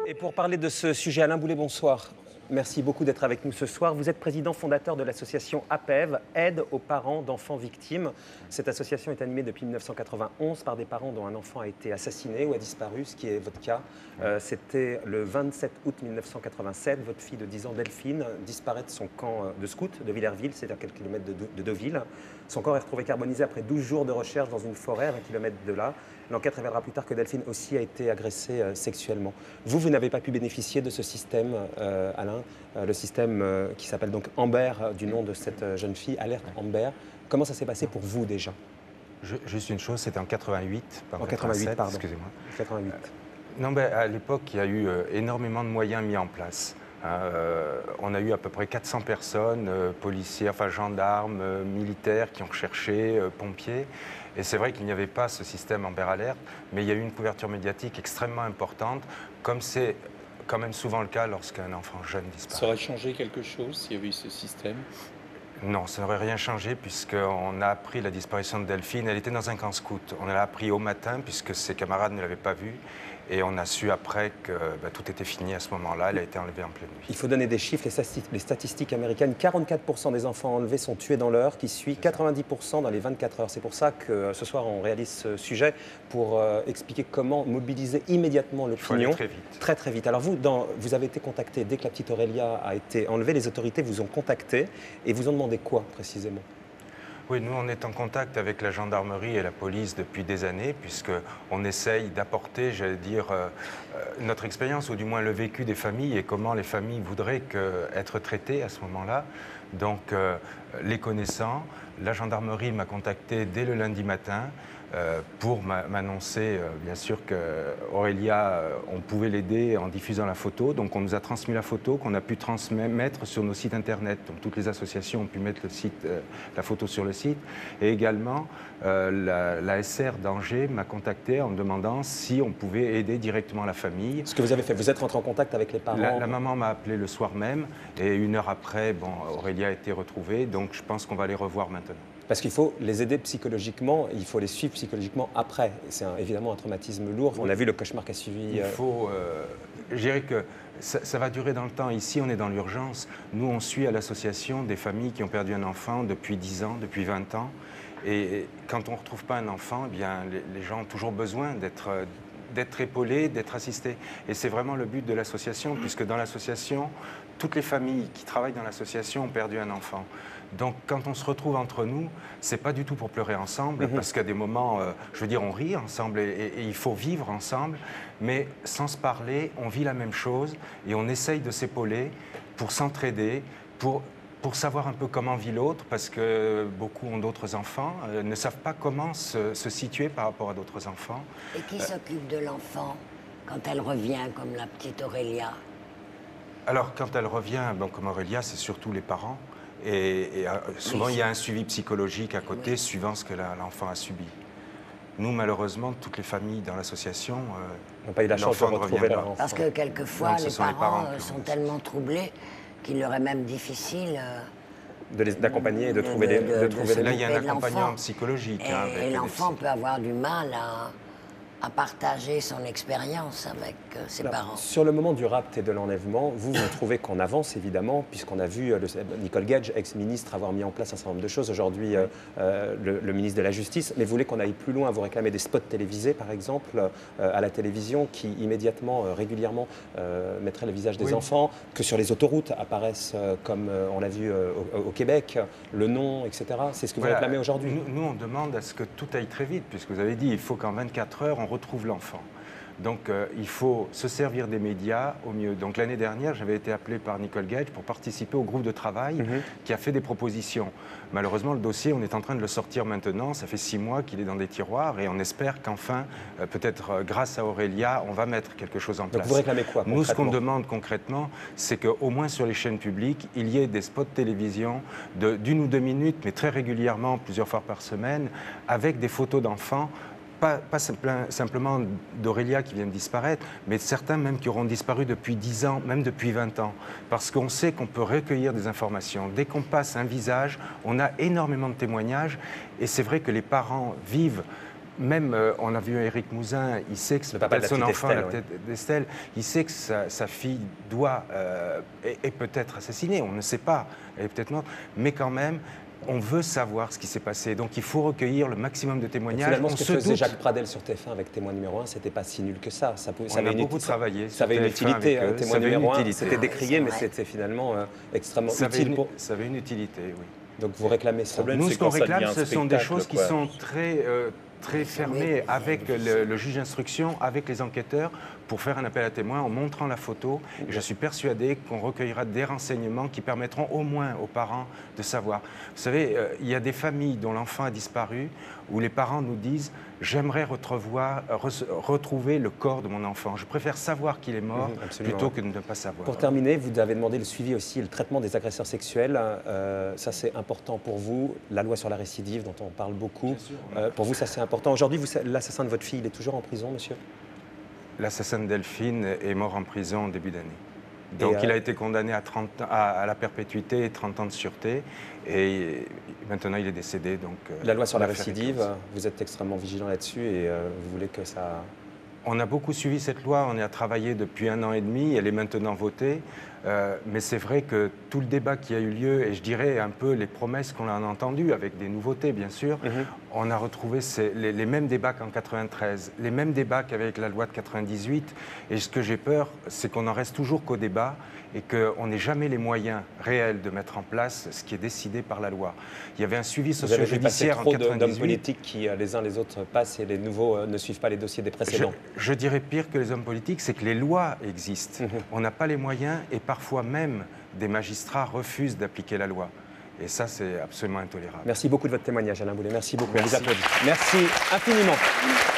Et pour parler de ce sujet, Alain Boulet, bonsoir. Merci beaucoup d'être avec nous ce soir. Vous êtes président fondateur de l'association APEV, Aide aux parents d'enfants victimes. Cette association est animée depuis 1991 par des parents dont un enfant a été assassiné ou a disparu, ce qui est votre cas. C'était le 27 août 1987. Votre fille de 10 ans, Delphine, disparaît de son camp de scout de Villerville, c'est à quelques kilomètres de Deauville. Son corps est retrouvé carbonisé après 12 jours de recherche dans une forêt à 20 km de là. L'enquête révélera plus tard que Delphine aussi a été agressée sexuellement. Vous n'avez pas pu bénéficier de ce système, Alain, le système qui s'appelle donc Amber, du nom de cette jeune fille, Alerte Amber. Comment ça s'est passé pour vous déjà? Juste une chose, c'était en 88, pas en 88, pardon. Excusez-moi. 88. Non, ben, à l'époque, il y a eu énormément de moyens mis en place. On a eu à peu près 400 personnes, policiers, enfin gendarmes, militaires qui ont recherché, pompiers. Et c'est vrai qu'il n'y avait pas ce système Amber Alert, mais il y a eu une couverture médiatique extrêmement importante, comme c'est quand même souvent le cas lorsqu'un enfant jeune disparaît. Ça aurait changé quelque chose s'il y avait eu ce système? Non, ça n'aurait rien changé puisqu'on a appris la disparition de Delphine. Elle était dans un camp scout. On l'a appris au matin puisque ses camarades ne l'avaient pas vue. Et on a su après que tout était fini à ce moment-là. Elle a été enlevée en pleine nuit. Il faut donner des chiffres, les statistiques américaines. 44% des enfants enlevés sont tués dans l'heure qui suit, 90% dans les 24 heures. C'est pour ça que ce soir, on réalise ce sujet pour expliquer comment mobiliser immédiatement l'opinion. Très vite. Très, très vite. Alors vous avez été contacté dès que la petite Aurélia a été enlevée. Les autorités vous ont contacté et vous ont demandé quoi précisément? Oui, nous, on est en contact avec la gendarmerie et la police depuis des années, puisqu'on essaye d'apporter, j'allais dire, notre expérience, ou du moins le vécu des familles et comment les familles voudraient être traitées à ce moment-là. Donc, les connaissant, la gendarmerie m'a contacté dès le lundi matin pour m'annoncer, bien sûr, qu'Aurélia, on pouvait l'aider en diffusant la photo. Donc, on nous a transmis la photo qu'on a pu transmettre sur nos sites internet. Donc, toutes les associations ont pu mettre la photo sur le site. Et également, la SR d'Angers m'a contacté en me demandant si on pouvait aider directement la famille. Ce que vous avez fait, vous êtes rentré en contact avec les parents? La maman m'a appelé le soir même et une heure après, Aurélia a été retrouvée. Donc, je pense qu'on va les revoir maintenant. Parce qu'il faut les aider psychologiquement, il faut les suivre psychologiquement après. C'est évidemment un traumatisme lourd. On a vu le cauchemar qu'a suivi. Il faut, je dirais que ça va durer dans le temps. Ici, on est dans l'urgence. Nous, on suit à l'association des familles qui ont perdu un enfant depuis 10 ans, depuis 20 ans. Et quand on ne retrouve pas un enfant, eh bien, les gens ont toujours besoin d'être épaulés, d'être assistés. Et c'est vraiment le but de l'association, puisque dans l'association, toutes les familles qui travaillent dans l'association ont perdu un enfant. Donc, quand on se retrouve entre nous, c'est pas du tout pour pleurer ensemble, parce qu'à des moments, je veux dire, on rit ensemble et il faut vivre ensemble, mais sans se parler, on vit la même chose et on essaye de s'épauler pour s'entraider, pour savoir un peu comment vit l'autre, parce que beaucoup ont d'autres enfants, ne savent pas comment se situer par rapport à d'autres enfants. Et qui s'occupe de l'enfant quand elle revient, comme la petite Aurélia? Alors, quand elle revient, comme Aurélia, c'est surtout les parents. Et souvent, il y a un suivi psychologique à côté, suivant ce que l'enfant a subi. Nous, malheureusement, toutes les familles dans l'association n'ont pas eu la chance de retrouver leur enfant. Parce que quelquefois, les parents sont tellement troublés qu'il leur est même difficile d'accompagner et de trouver les mots. Là, il y a un accompagnement psychologique. Et l'enfant peut avoir du mal à partager son expérience avec ses parents. Sur le moment du rapt et de l'enlèvement, vous trouvez qu'on avance évidemment, puisqu'on a vu Nicole Gage, ex-ministre, avoir mis en place un certain nombre de choses. Aujourd'hui, le ministre de la Justice. Mais vous voulez qu'on aille plus loin, vous réclamez des spots télévisés, par exemple, à la télévision, qui immédiatement, régulièrement, mettraient le visage des enfants, que sur les autoroutes apparaissent, comme on l'a vu au Québec, le nom, etc. C'est ce que vous réclamez aujourd'hui? Nous, on demande à ce que tout aille très vite, puisque vous avez dit qu'il faut qu'en 24 heures, on retrouve l'enfant. Donc, il faut se servir des médias au mieux. Donc, l'année dernière, j'avais été appelé par Nicole Gage pour participer au groupe de travail qui a fait des propositions. Malheureusement, le dossier, on est en train de le sortir maintenant. Ça fait 6 mois qu'il est dans des tiroirs et on espère qu'enfin, peut-être grâce à Aurélia, on va mettre quelque chose en place. Donc, vous réclamez quoi concrètement? Nous, ce qu'on demande concrètement, c'est qu'au moins sur les chaînes publiques, il y ait des spots de télévision d'1 ou 2 minutes, mais très régulièrement, plusieurs fois par semaine, avec des photos d'enfants. Pas simplement d'Aurélia qui vient de disparaître, mais certains même qui auront disparu depuis 10 ans, même depuis 20 ans. Parce qu'on sait qu'on peut recueillir des informations. Dès qu'on passe un visage, on a énormément de témoignages. Et c'est vrai que les parents vivent même, on a vu Éric Mouzin, il sait que Le papa de la son petite enfant, Estelle, la tête d'Estelle, il sait que sa fille doit, est peut-être assassinée, on ne sait pas, elle est peut-être morte, mais quand même, on veut savoir ce qui s'est passé. Donc il faut recueillir le maximum de témoignages. Finalement, On ce que se faisait doute. Jacques Pradel sur TF1 avec Témoin numéro 1, c'était pas si nul que ça. Ça On a beaucoup travaillé Ça avait sur une TF1 utilité. avec eux. Témoin Ça avait une numéro 1, utilité. c'était décrié, C'est mais vrai. c'était finalement extrêmement Ça utile. ça avait une utilité, oui. Donc vous réclamez ça. problème, Nous, c'est ce qu'on quand ça réclame, devient un ce sont des spectacle, choses qui quoi. sont très fermées avec le juge d'instruction, avec les enquêteurs, pour faire un appel à témoins en montrant la photo. Et je suis persuadé qu'on recueillera des renseignements qui permettront au moins aux parents de savoir. Vous savez, il y a des familles dont l'enfant a disparu, où les parents nous disent « j'aimerais retrouver le corps de mon enfant. Je préfère savoir qu'il est mort Absolument. plutôt que de ne pas savoir ». Pour terminer, vous avez demandé le suivi aussi et le traitement des agresseurs sexuels. Ça, c'est important pour vous. La loi sur la récidive, dont on parle beaucoup. Bien sûr. Pour vous, ça, c'est important. Aujourd'hui, l'assassin de votre fille, il est toujours en prison, monsieur? L'assassin de Delphine est mort en prison en début d'année. Donc Et il a été condamné à la perpituité et 30 ans de sûreté. Et maintenant il est décédé. Donc, La loi sur la l'affaire est récidive, close. vous êtes extrêmement vigilant là-dessus et vous voulez que ça... On a beaucoup suivi cette loi, on y a travaillé depuis 1 an et demi, elle est maintenant votée. Mais c'est vrai que tout le débat qui a eu lieu, et je dirais un peu les promesses qu'on a entendues, avec des nouveautés bien sûr, on a retrouvé les mêmes débats qu'en 93, les mêmes débats qu'avec la loi de 98. Et ce que j'ai peur, c'est qu'on en reste toujours qu'au débat et qu'on n'ait jamais les moyens réels de mettre en place ce qui est décidé par la loi. Il y avait un suivi Vous avez vu passer socio-judiciaire en trop d'hommes 98. politiques qui, les uns les autres, passent et les nouveaux ne suivent pas les dossiers des précédents. Je dirais pire que les hommes politiques, c'est que les lois existent. On n'a pas les moyens et parfois même des magistrats refusent d'appliquer la loi. Et ça, c'est absolument intolérable. Merci beaucoup de votre témoignage, Alain Boulet. Merci beaucoup. On Merci. vous applaudit. Merci infiniment.